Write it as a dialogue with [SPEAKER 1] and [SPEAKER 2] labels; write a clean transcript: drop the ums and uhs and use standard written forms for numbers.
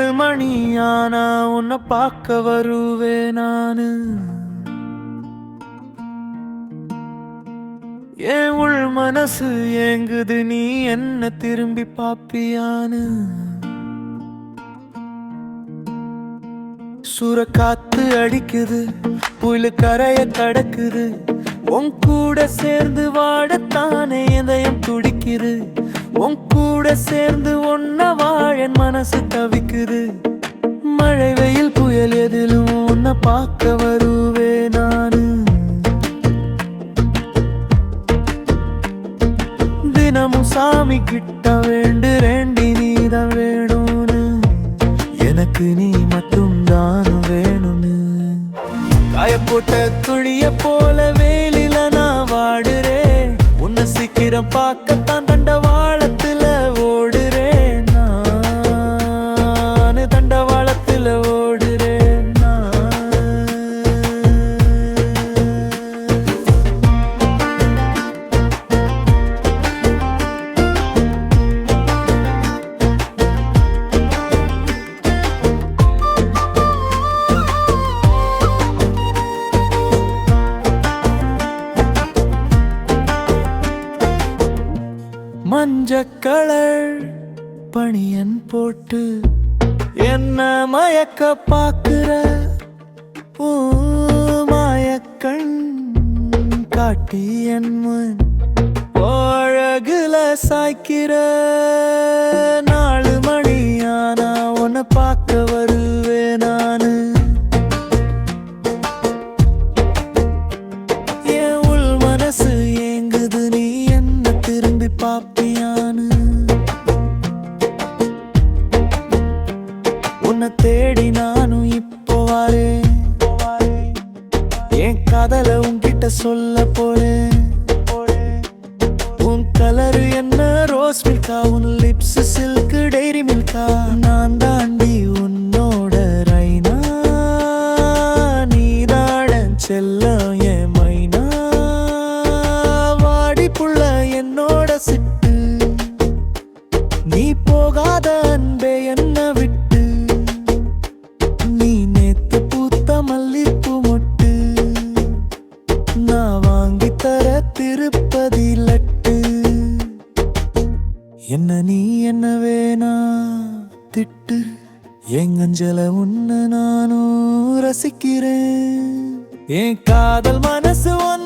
[SPEAKER 1] 4 மணி ஆனா உன்னை பார்க்க வருவே நானு. என் உள் மனசு ஏங்குது நீ என்ன திரும்பி பாப்பியானு. சூறக்காத்து அடிக்குது, புயலு கரைய கடக்குது, உன் கூட சேர்ந்து வாழத்தானே இதயம் துடிக்குது. உன் கூட சேர்ந்து ஒன்ன வாழ மனசு தவிக்குது. மழை வெயில் புயல் எதிலும் உன்னை பார்க்க வருவே நானு. தினமும் சாமி கிட்ட வேண்டுறேண்டி நீதான் வேணும்னு. எனக்கு நீ மட்டும் தான் வேணும்னு. காயப்போட்ட துளிய போல வேலில நான் வாடுறேன். உன்னை சீக்கிரம் பார்க்கத்தான் தண்டவாளத்துல ஓடுறேன். நான் தண்டவாளத்துல ஓடுறேன். மஞ்சக்கலர் பணியன் போட்டு என்ன மயக்க பாக்குற. மாயக்கண் காட்டி என் முன் அழகுல சாய்க்கிற. 4 மணி ஆனா உன்னை பார்க்க வருவே நானு. என் உள் மனசு ஏங்குது நீ என்ன திரும்பி பாப்பியானு. உன்னை தேடி நானும் இப்போ வாரேன். என் காதல உன்கிட்ட சொல்ல போறேன். உன் கலரு என்ன ரோஸ் மில்கா, உன் லிப்ஸ் சில்க் டைரி மில்கா. நான் தாண்டி உன்னோட ரைனா, நீதாட செல்லம் என் மைனா. வாடி புள்ள என்னோட சிட்டு, நீ போகாத அன்பே என்ன விட்டு. நீ நேத்து பூத்த மல்லிப்பூ மொட்டு, நான் வாங்கி தர திருப்பதி லட்டு. என்ன நீ என்ன வேணா திட்டு, எங்கஞ்சல உன்ன நானும் ரசிக்கிறேன். என் காதல் மனசு ஒன்னு